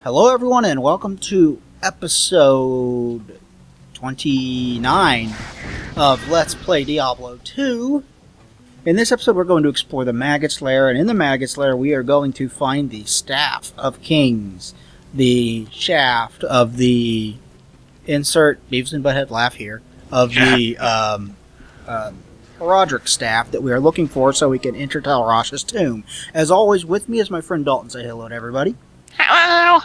Hello everyone and welcome to episode 29 of Let's Play Diablo 2. In this episode we're going to explore the Maggot's Lair, and in the Maggot's Lair we are going to find the Staff of Kings, the shaft of the insert Beavis and Butthead laugh here, of the Roderick staff that we are looking for so we can enter Talrash's tomb. As always, with me is my friend Dalton. Say hello to everybody. Hello!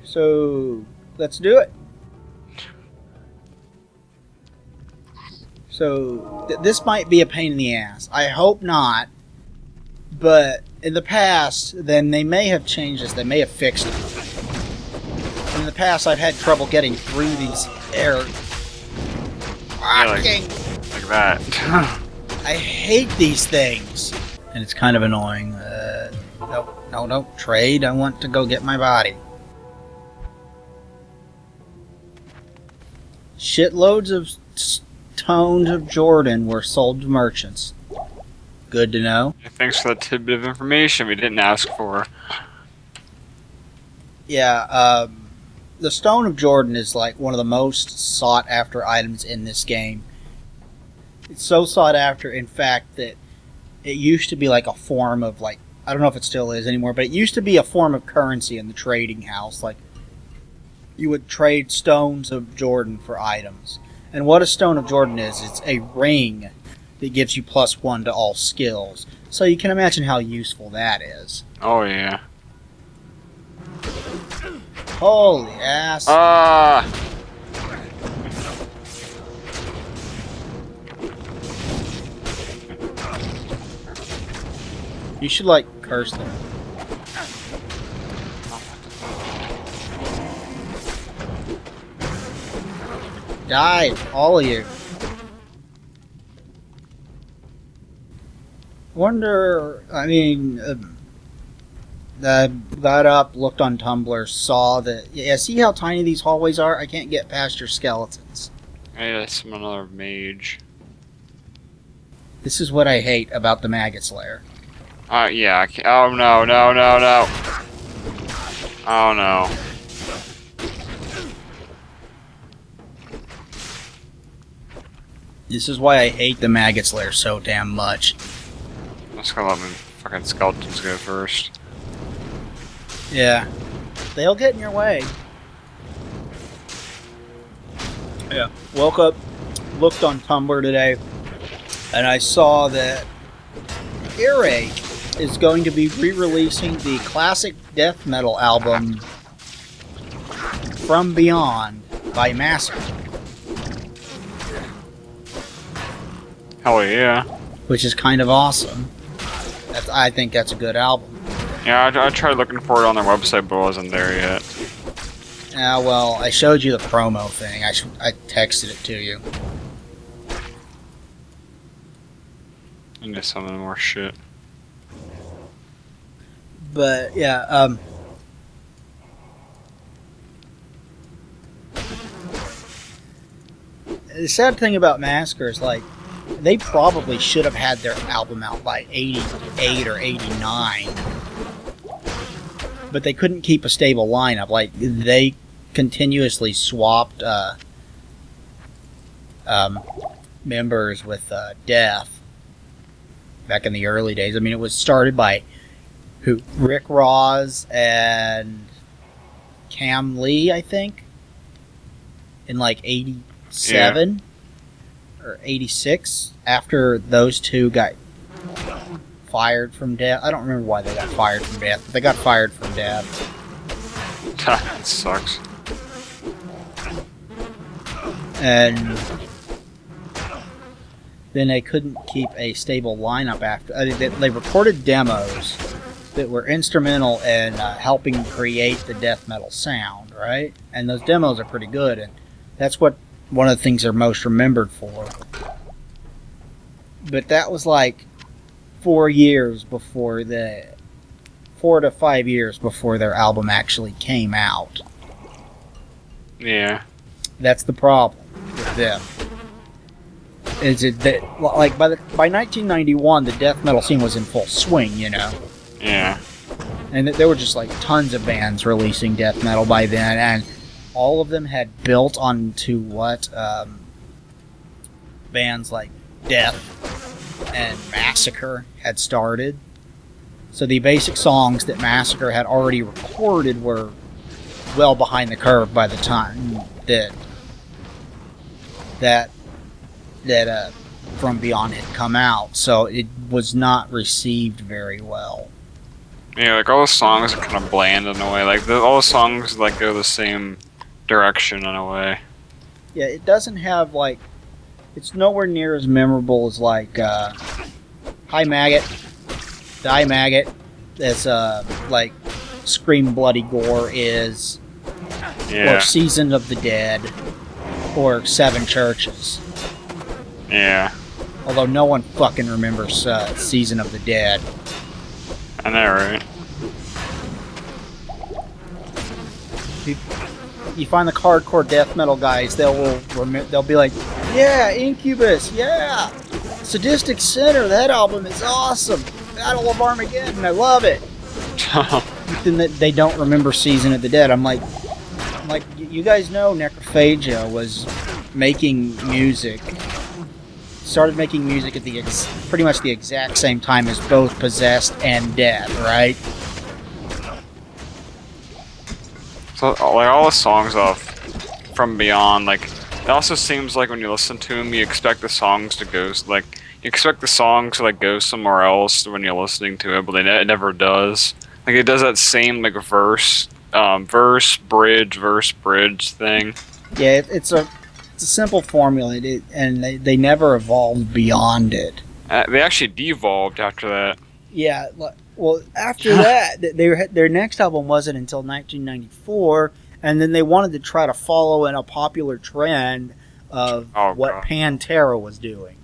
So, let's do it. So, this might be a pain in the ass. I hope not. But in the past, then they may have changed this. They may have fixed it. In the past, I've had trouble getting through these air... Yeah, like that. I hate these things. And it's kind of annoying. No, trade. I want to go get my body. Shitloads of stones of Jordan were sold to merchants. Good to know. Thanks for that tidbit of information we didn't ask for. Yeah, the Stone of Jordan is like one of the most sought after items in this game. It's so sought after, in fact, that it used to be like a form of, like, I don't know if it still is anymore, but it used to be a form of currency in the trading house. Like, you would trade stones of Jordan for items. And what a Stone of Jordan is, it's a ring that gives you +1 to all skills. So you can imagine how useful that is. Oh, yeah. Holy ass. You should, like, curse them. Die, all of you. Wonder, I mean, got up, looked on Tumblr, saw that, yeah, see how tiny these hallways are? I can't get past your skeletons. Hey, that's another mage. This is what I hate about the Maggot's Lair. Yeah, I can't. Oh, no. Oh, no. This is why I hate the Maggot's Lair so damn much. Let's go let my fucking skeletons go first. Yeah. They'll get in your way. Yeah. Woke up, looked on Tumblr today, and I saw that Earache is going to be re-releasing the classic death metal album From Beyond by Massacre. Hell yeah. Which is kind of awesome. I think that's a good album. Yeah, I tried looking for it on their website, but it wasn't there yet. Yeah, well, I showed you the promo thing. I texted it to you. And just some more shit. But, yeah, the sad thing about Massacre is, like, they probably should have had their album out by 88 or 89. But they couldn't keep a stable lineup. Like, they continuously swapped members with Death back in the early days. I mean, it was started by Rick Ross and Cam Lee, I think, in like 87 or 86, after those two got fired from Death. I don't remember why they got fired from Death, but they got fired from Death. That sucks. And then they couldn't keep a stable lineup after. They recorded demos that were instrumental in helping create the death metal sound, right? And those demos are pretty good, and that's what one of the things they're most remembered for. But that was like 4 to 5 years before their album actually came out. Yeah. That's the problem with them. is it that like by 1991 the death metal scene was in full swing, you know. Yeah. And there were just like tons of bands releasing death metal by then, and all of them had built onto what bands like Death and Massacre had started. So the basic songs that Massacre had already recorded were well behind the curve by the time that From Beyond had come out. So it was not received very well. Yeah, like all the songs are kind of bland in a way. Like all the songs like go the same direction in a way. Yeah, it doesn't have like, it's nowhere near as memorable as like Hi Maggot, Die Maggot, as like Scream Bloody Gore is, Yeah. or Season of the Dead, or Seven Churches. Yeah. Although no one fucking remembers Season of the Dead. I know, right? You find the hardcore death metal guys, they'll be like, yeah, Incubus, yeah, Sadistic Sinner, that album is awesome, Battle of Armageddon, I love it. Then they don't remember Season of the Dead. I'm like, you guys know Necrophagia was making music, started making music at pretty much the exact same time as both Possessed and Death, right? So like all the songs off From Beyond, like it also seems like when you listen to them, you expect the songs to go go somewhere else when you're listening to it, but it never does. Like it does that same like verse bridge thing. Yeah, it's a simple formula, and they never evolved beyond it. They actually devolved after that. Yeah, well, after that, their next album wasn't until 1994, and then they wanted to try to follow in a popular trend of what Pantera was doing.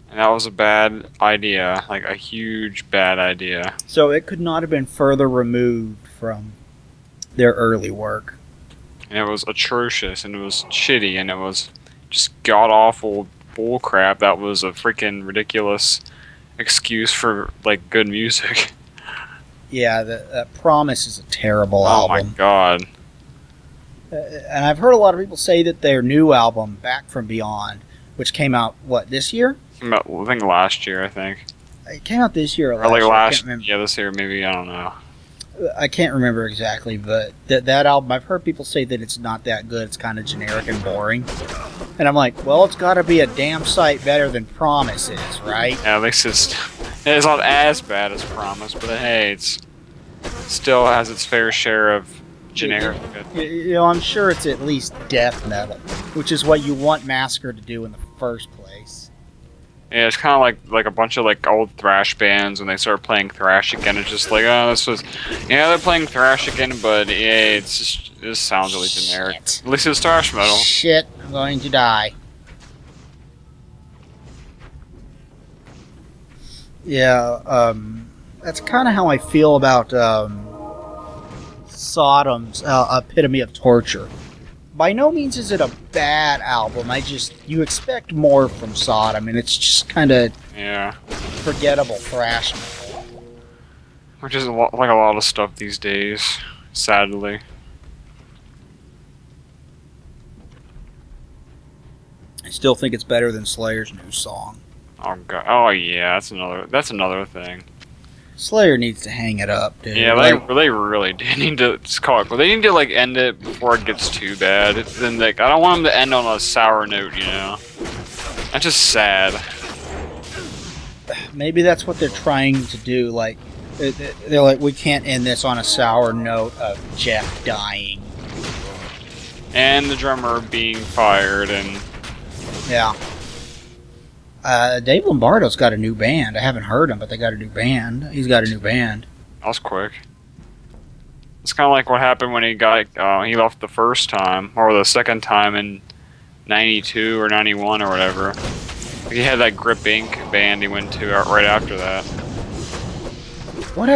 And that was a bad idea, like a huge bad idea. So it could not have been further removed from their early work. And it was atrocious, and it was shitty, and it was just god-awful bullcrap that was a freaking ridiculous excuse for, like, good music. Yeah, the Promise is a terrible album. Oh my god. And I've heard a lot of people say that their new album, Back From Beyond, which came out, this year? I think last year, I think. It came out this year or Or like last year, this year, maybe, I don't know. I can't remember exactly, but that album, I've heard people say that it's not that good. It's kind of generic and boring. And I'm like, well, it's got to be a damn sight better than Promise is, right? Yeah, at least it's not as bad as Promise, but hey, it still has its fair share of generic. You know, I'm sure it's at least death metal, which is what you want Massacre to do in the first place. Yeah, it's kind of like a bunch of like old thrash bands when they start playing thrash again. It's just like, oh, they're playing thrash again, but yeah, it just sounds really generic. Shit. At least it's thrash metal. Shit, I'm going to die. Yeah, that's kind of how I feel about Sodom's Epitome of Torture. By no means is it a bad album. You expect more from Sodom, and it's just kind of forgettable thrash metal. Which is like a lot of stuff these days, sadly. I still think it's better than Slayer's new song. Oh god! Oh yeah, that's another thing. Slayer needs to hang it up, dude. Yeah, they really do need to call it. But they need to like end it before it gets too bad. Then like I don't want them to end on a sour note, you know. That's just sad. Maybe that's what they're trying to do. Like they're like, we can't end this on a sour note of Jeff dying and the drummer being fired, and yeah. Dave Lombardo's got a new band. I haven't heard him, but they got a new band. He's got a new band. That was quick. It's kind of like what happened when he left the first time, or the second time in 92 or 91 or whatever. He had that Grip Inc. band he went to right after that. What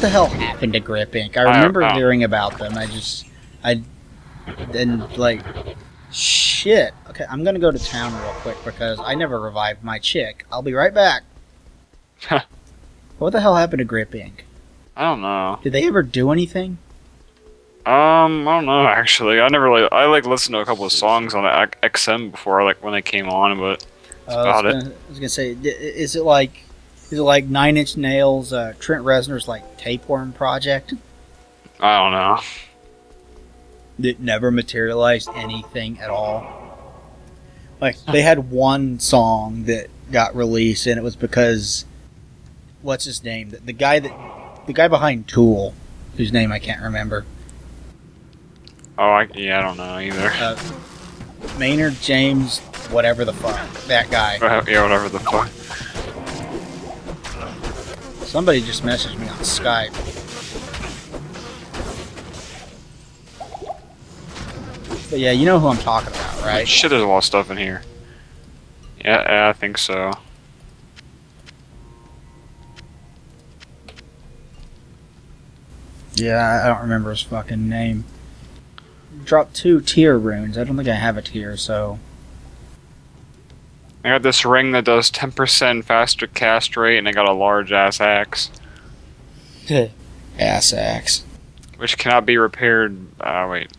the hell happened to Grip Inc.? I remember hearing about them. I didn't, like... Shit. shit. Okay, I'm gonna go to town real quick because I never revived my chick. I'll be right back. What the hell happened to Grip Inc? I don't know. Did they ever do anything? I don't know actually. I listened to a couple of songs on the XM before, like when they came on, but that's about it. I was gonna say, is it like Nine Inch Nails, Trent Reznor's like Tapeworm project? I don't know. It never materialized anything at all. Like they had one song that got released, and it was because what's his name? The guy behind Tool, whose name I can't remember. Oh, I don't know either. Maynard James, whatever the fuck, that guy. Yeah, whatever the fuck. Somebody just messaged me on Skype. But yeah, you know who I'm talking about, right? Shit, there's a lot of stuff in here. Yeah, I think so. Yeah, I don't remember his fucking name. Dropped 2 tier runes. I don't think I have a tier, so... I got this ring that does 10% faster cast rate, and I got a large ass axe. Ass axe. Which cannot be repaired. Wait.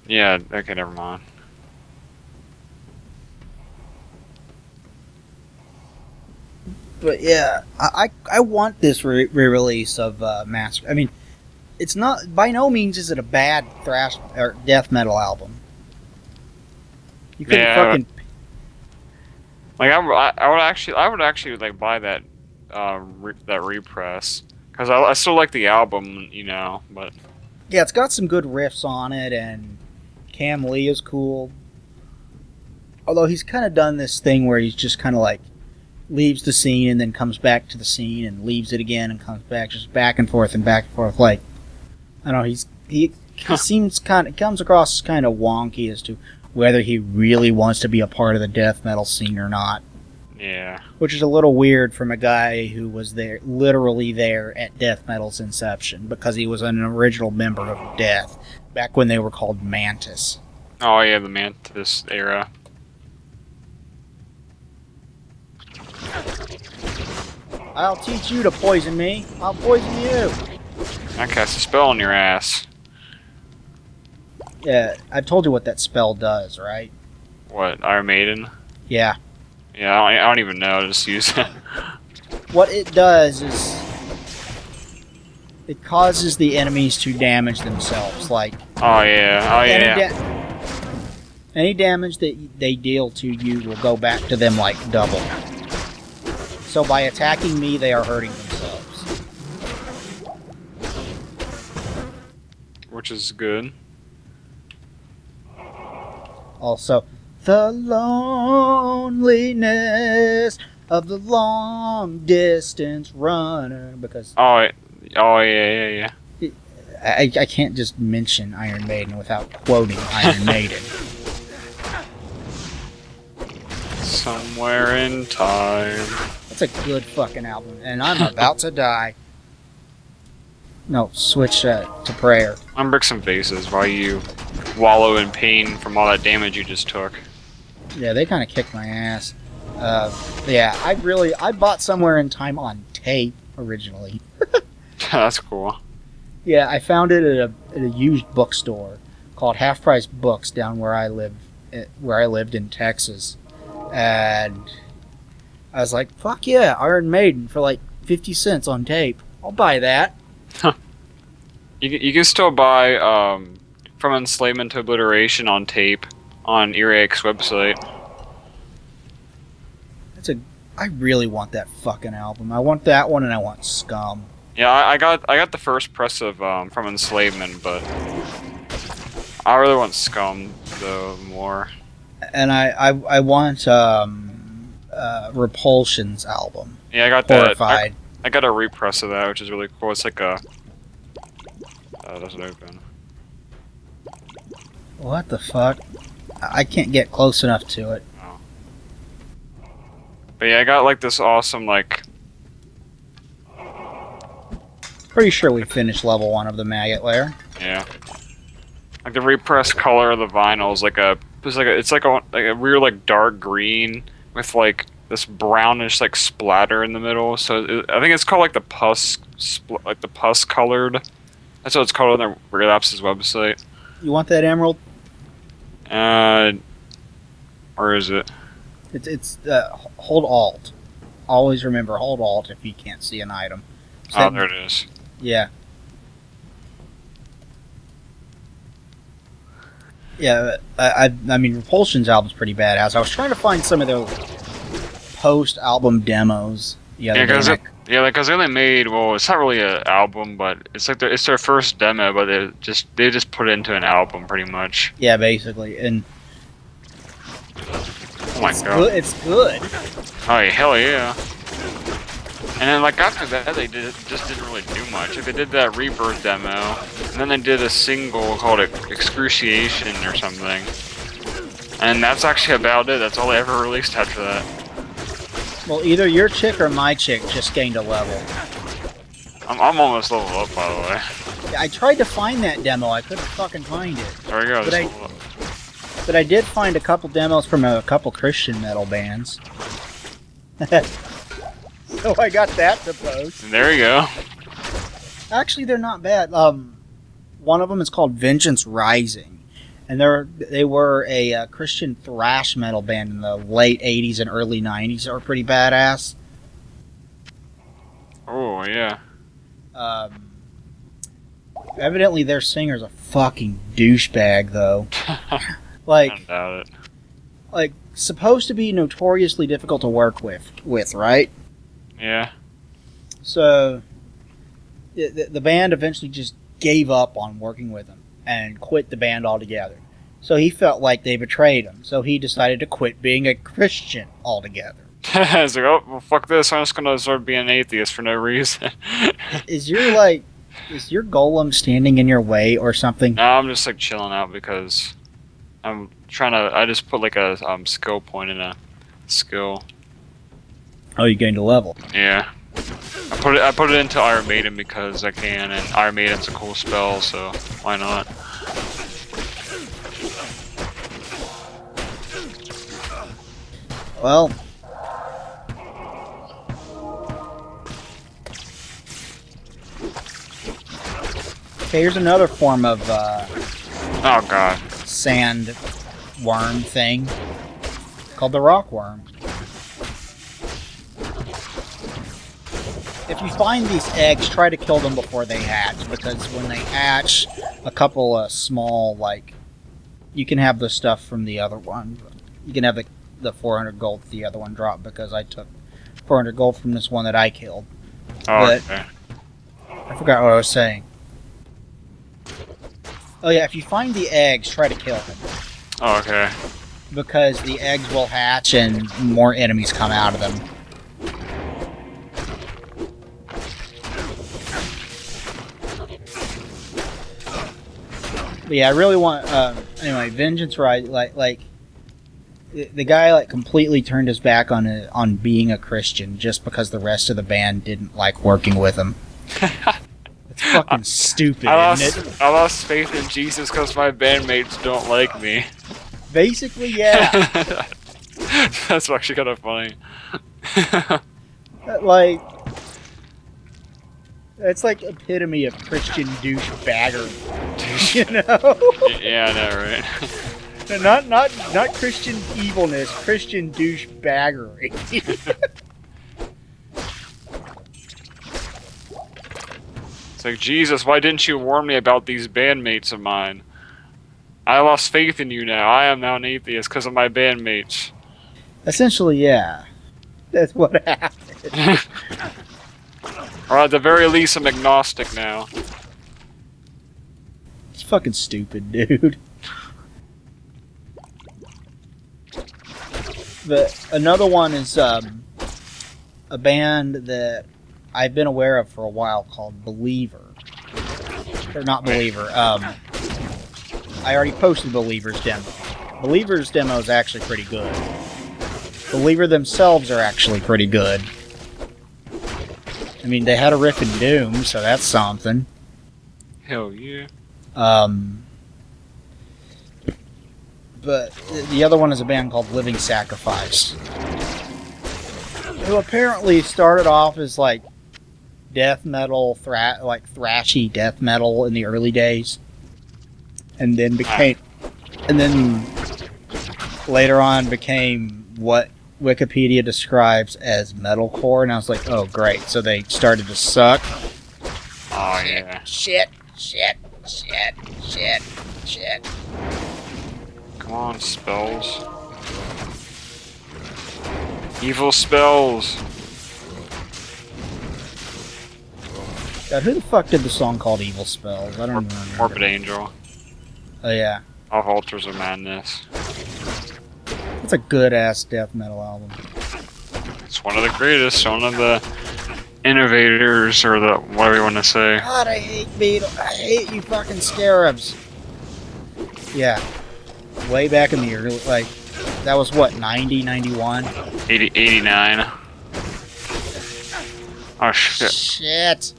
Yeah, okay, never mind. But yeah, I want this re-release of Master. I mean, it's not, by no means is it a bad thrash or death metal album. You couldn't fucking... Like I would actually like buy that that repress, because I still like the album, you know, but yeah, it's got some good riffs on it, and Cam Lee is cool. Although he's kind of done this thing where he's just kind of like leaves the scene and then comes back to the scene and leaves it again and comes back, just back and forth and back and forth. Like, I don't know, he seems comes across as kind of wonky as to whether he really wants to be a part of the death metal scene or not. yeah. Which is a little weird from a guy who was literally there at death metal's inception, because he was an original member of Death back when they were called Mantis. Oh yeah, the Mantis era. I'll teach you to poison me. I'll poison you. I cast a spell on your ass. Yeah, I've told you what that spell does, right? What, Iron Maiden? Yeah. Yeah, I don't even know. Just use it. What it does is it causes the enemies to damage themselves. Like, Oh yeah. any damage that they deal to you will go back to them like double. So by attacking me, they are hurting themselves. Which is good. Also, the loneliness of the long distance runner. Because Oh yeah. I can't just mention Iron Maiden without quoting Iron Maiden. Somewhere in time. That's a good fucking album, and I'm about to die. No, switch to prayer. Unbrick some vases while you wallow in pain from all that damage you just took. Yeah, they kind of kicked my ass. Yeah, I bought Somewhere in Time on tape originally. That's cool. Yeah, I found it at a used bookstore called Half Price Books down where I lived in Texas, and I was like, "Fuck yeah, Iron Maiden for like 50 cents on tape. I'll buy that." You can still buy From Enslavement to Obliteration on tape on Earache's website. I really want that fucking album. I want that one, and I want Scum. Yeah, I got the first press of From Enslavement, but I really want Scum though more. And I want Repulsion's album. Yeah, I got Horrified. that. I got a repress of that, which is really cool. It's like a doesn't open. What the fuck? I can't get close enough to it. Oh. But yeah, I got like this awesome like. Pretty sure we finished level 1 of the Maggot Lair. Yeah. Like the repressed color of the vinyl is like a weird like dark green with like this brownish like splatter in the middle. So I think it's called like the pus colored. That's what it's called on the Relapse's website. You want that emerald? Uh, where is it? It's hold Alt. Always remember hold Alt if you can't see an item. Oh, there it is. Yeah. Yeah, I mean, Repulsion's album's pretty badass. I was trying to find some of their post-album demos. Yeah, because they only made, well, it's not really an album, but it's like it's their first demo, but they just put it into an album pretty much. Yeah, basically, and oh my god, it's good. Oh hell yeah! And then like after that, they just didn't really do much. Like they did that Rebirth demo, and then they did a single called Excruciation or something, and that's actually about it. That's all they ever released after that. Well, either your chick or my chick just gained a level. I'm almost leveled up, by the way. I tried to find that demo. I couldn't fucking find it. There we go. But I did find a couple demos from a couple Christian metal bands. So I got that to post. And there you go. Actually, they're not bad. One of them is called Vengeance Rising. And they were a Christian thrash metal band in the late 80s and early 90s that were pretty badass. Oh, yeah. Evidently their singer's a fucking douchebag, though. Like, I doubt it. Like, supposed to be notoriously difficult to work with, right? Yeah. So, the band eventually just gave up on working with him and quit the band altogether. So he felt like they betrayed him, so he decided to quit being a Christian altogether. It's like, oh, well, fuck this, I'm just gonna start being an atheist for no reason. Is your golem standing in your way or something? No, I'm just like chilling out because I just put like a skill point in a skill. Oh, you gained a level. Yeah. I put it into Iron Maiden because I can, and Iron Maiden's a cool spell, so why not? Well, okay, here's another form of Oh god. sand worm thing called the rock worm. If you find these eggs, try to kill them before they hatch, because when they hatch, a couple of small, like, you can have the stuff from the other one. You can have the 400 gold the other one dropped, because I took 400 gold from this one that I killed. Oh, But okay. I forgot what I was saying. Oh yeah, if you find the eggs, try to kill them. Oh, okay. Because the eggs will hatch and more enemies come out of them. But yeah, I really want. Anyway, Vengeance Rise, like the guy like completely turned his back on being a Christian just because the rest of the band didn't like working with him. It's fucking stupid, isn't it? I lost faith in Jesus because my bandmates don't like me. Basically, yeah. That's actually kind of funny. Like, it's like epitome of Christian douchebaggery. You know? Yeah, I know, right? Not Christian evilness, Christian douchebaggery. It's like, Jesus, why didn't you warn me about these bandmates of mine? I lost faith in you now. I am now an atheist because of my bandmates. Essentially, yeah. That's what happened. Or at the very least, I'm agnostic now. It's fucking stupid, dude. But another one is a band that I've been aware of for a while called Believer. Or not Believer. I already posted Believer's demo. Believer's demo is actually pretty good. Believer themselves are actually pretty good. I mean, they had a riff in Doom, so that's something. Hell yeah. but the other one is a band called Living Sacrifice, who apparently started off as like death metal, thrashy death metal in the early days, and then later on became what Wikipedia describes as metalcore, and I was like, oh great, so they started to suck. Oh yeah. Shit. Come on, spells. Evil spells. God, who the fuck did the song called Evil Spells? I don't even remember. Morbid Angel. Oh yeah. Off Altars of Madness. It's a good ass death metal album. It's one of the greatest, one of the innovators, or the whatever you want to say. God, I hate Beetle. I hate you fucking scarabs. Yeah. Way back in the early, like, that was what, 90, 91? 80, 89. Oh shit. Shit.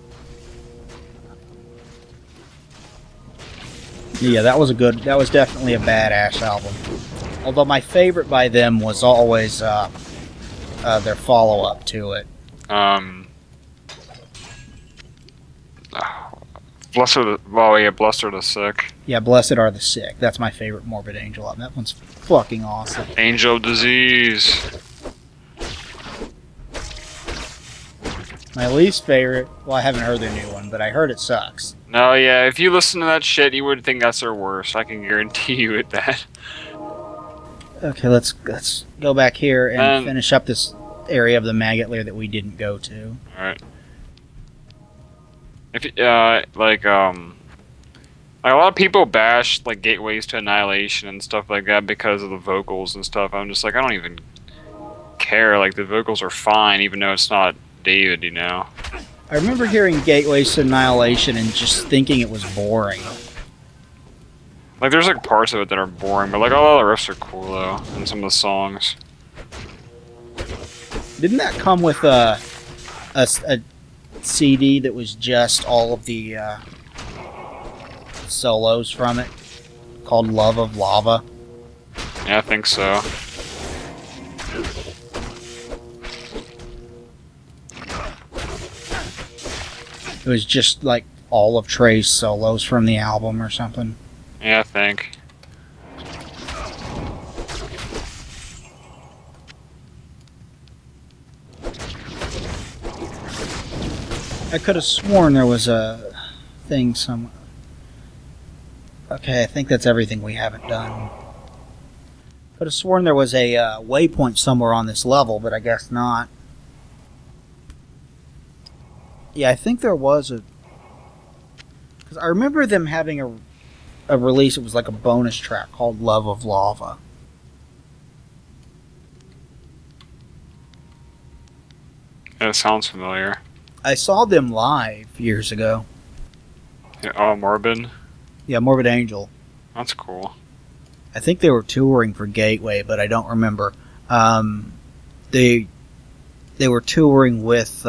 Yeah, that was definitely a badass album. Although my favorite by them was always their follow-up to it. Blessed are the Sick. Yeah, Blessed Are the Sick. That's my favorite Morbid Angel album. That one's fucking awesome. Angel of Disease. My least favorite, well, I haven't heard their new one, but I heard it sucks. No, yeah, if you listen to that shit, you would think that's their worst. I can guarantee you it that. Okay, let's go back here and finish up this area of the Maggot Lair that we didn't go to. Alright. If like a lot of people bash like Gateways to Annihilation and stuff like that because of the vocals and stuff. I'm just like, I don't even care. Like, the vocals are fine, even though it's not David, you know. I remember hearing Gateways to Annihilation and just thinking it was boring. Like, there's like parts of it that are boring, but like all the riffs are cool though, and some of the songs. Didn't that come with a CD that was just all of the solos from it, called Love of Lava? Yeah, I think so. It was just like all of Trey's solos from the album or something. Yeah, I think. I could have sworn there was a thing somewhere. Okay, I think that's everything we haven't done. Could have sworn there was a waypoint somewhere on this level, but I guess not. Yeah, I think there was a... Because I remember them having a release, it was like a bonus track called Love of Lava. Yeah, it sounds familiar. I saw them live years ago. Yeah, oh, Morbid? Yeah, Morbid Angel. That's cool. I think they were touring for Gateway, but I don't remember. They were touring with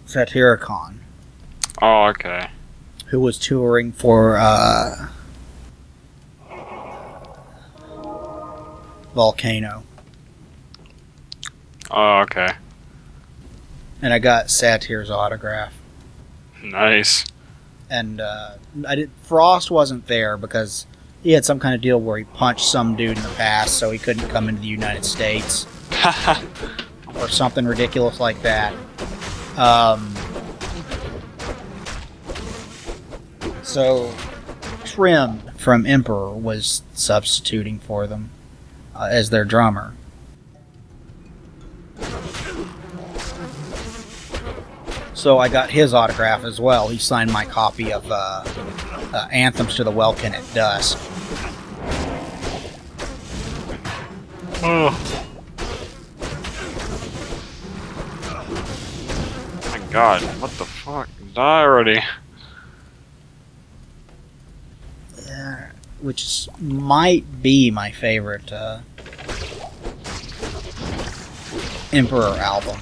Satyricon. Oh, okay. Who was touring for Volcano. Oh, okay. And I got Satyr's autograph. Nice. And Frost wasn't there because he had some kind of deal where he punched some dude in the past, so he couldn't come into the United States. Or something ridiculous like that. So Trim from Emperor was substituting for them as their drummer. So I got his autograph as well. He signed my copy of Anthems to the Welkin at Dusk. Oh. My god, what the fuck? Die already. Yeah, which might be my favorite Emperor album.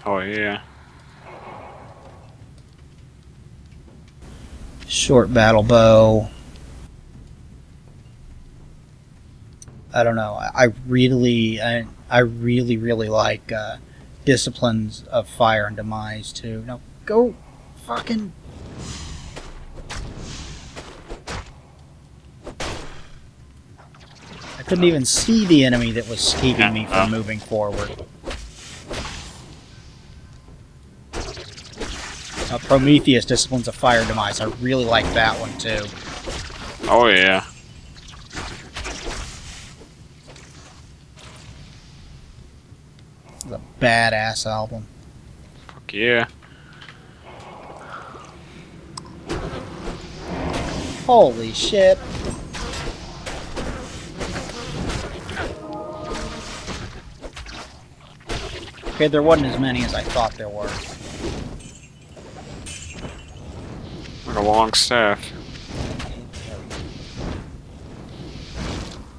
Oh yeah. Short battle bow. I don't know. I really like Disciplines of Fire and Demise too. Now go fucking. I couldn't even see the enemy that was keeping me from moving forward. Prometheus, Disciplines of Fire and Demise. I really like that one too. Oh yeah. It's a badass album. Fuck yeah. Holy shit. Okay, there wasn't as many as I thought there were. Like a long staff.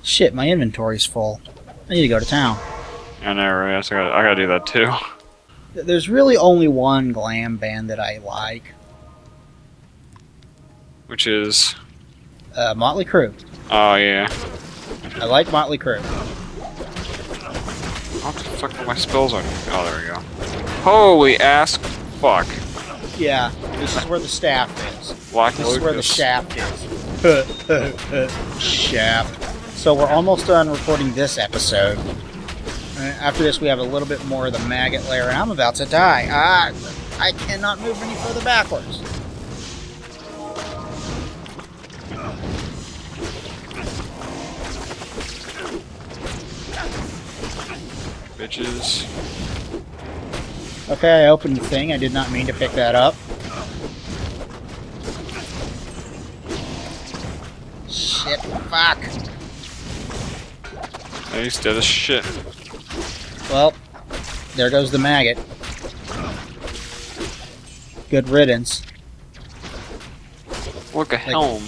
Shit, my inventory's full. I need to go to town. I know, right? I gotta do that too. There's really only one glam band that I like. Which is? Motley Crue. Oh yeah. I like Motley Crue. What the fuck are my spells on? Oh, there we go. Holy ass fuck. Yeah, this is where the staff is. Black This is where the shaft is. Shaft. So we're almost done recording this episode. After this, we have a little bit more of the Maggot Lair, and I'm about to die. I cannot move any further backwards. Bitches. Okay, I opened the thing. I did not mean to pick that up. Shit, fuck. He's dead as shit. Well, there goes the maggot. Good riddance. Look, a helm.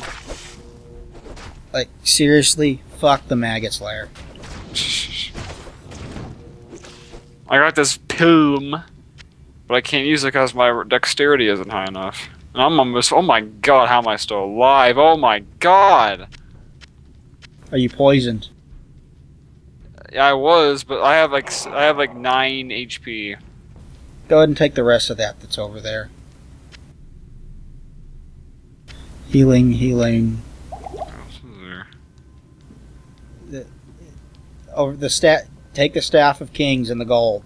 Like, seriously, fuck the Maggot's Lair. I got this plume, but I can't use it because my dexterity isn't high enough. And I'm almost. Oh my god, how am I still alive? Oh my god! Are you poisoned? Yeah, I was, but I have like 9 HP. Go ahead and take the rest of that that's over there. Healing, healing. What else is there? Over the stat. Take the Staff of Kings and the gold.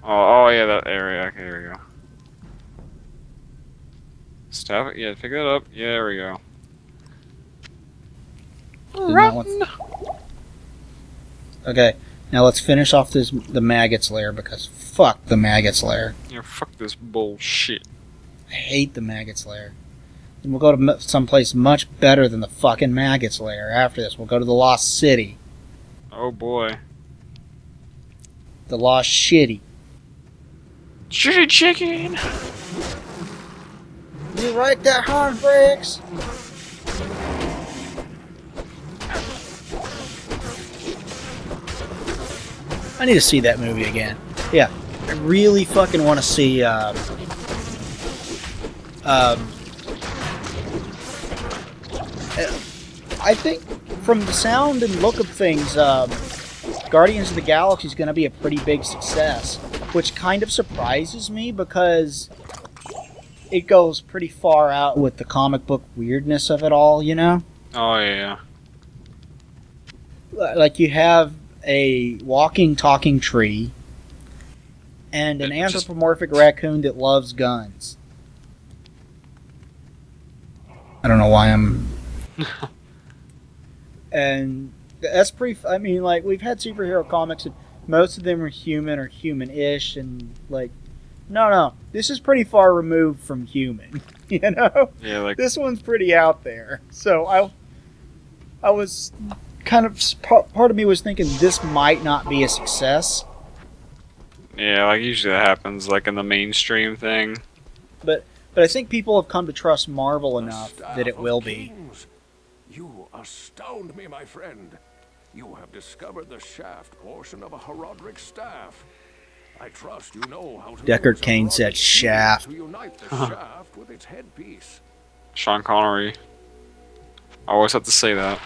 Oh yeah, that area. Okay, here we go. Staff. Yeah, pick that up. Yeah, there we go. Run. Okay, now let's finish off the Maggot's Lair, because fuck the Maggot's Lair. Yeah, fuck this bullshit. I hate the Maggot's Lair. And we'll go to someplace much better than the fucking Maggot's Lair. After this, we'll go to the Lost City. Oh boy. The Lost Shitty. Shitty chicken! You right there, Hornbricks? I need to see that movie again. Yeah, I really fucking want to see. I think from the sound and look of things, Guardians of the Galaxy is going to be a pretty big success, which kind of surprises me because it goes pretty far out with the comic book weirdness of it all, you know? Oh yeah. Like you have a walking, talking tree and an anthropomorphic raccoon that loves guns. I don't know why I'm... And that's pretty... I mean, like, we've had superhero comics and most of them are human or human-ish, and, like, no, this is pretty far removed from human, you know? Yeah, like... This one's pretty out there. So I was kind of... Part of me was thinking this might not be a success. Yeah, like, usually that happens, like, in the mainstream thing. But I think people have come to trust Marvel enough that it will be. You astound me, my friend. You have discovered the shaft portion of a Herodric staff. I trust you know how to Deckard use Cain Herodric said keys shaft. to unite the shaft with its headpiece. Sean Connery. I always have to say that.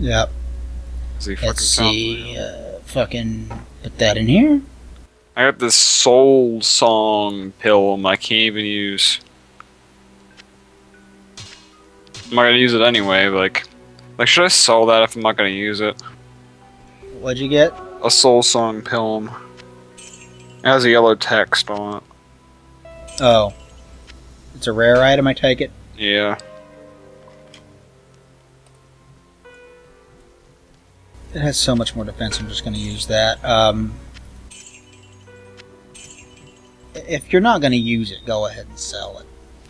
Yep. 'Cause he fucking Let's sounds- see. Fucking put that in here. I got this soul song pill I can't even use. I'm not gonna use it anyway, but like should I sell that if I'm not gonna use it? What'd you get? A soul song pill. It has a yellow text on it. Oh. It's a rare item, I take it? Yeah. It has so much more defense, I'm just going to use that. If you're not going to use it, go ahead and sell it.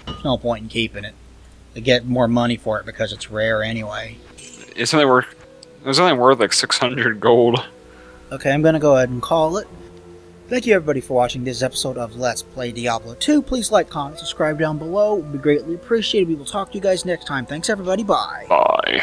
There's no point in keeping it. To get more money for it because it's rare anyway. It's only worth. It was only worth like 600 gold. Okay, I'm going to go ahead and call it. Thank you everybody for watching this episode of Let's Play Diablo 2. Please like, comment, subscribe down below. It would be greatly appreciated. We will talk to you guys next time. Thanks everybody. Bye. Bye.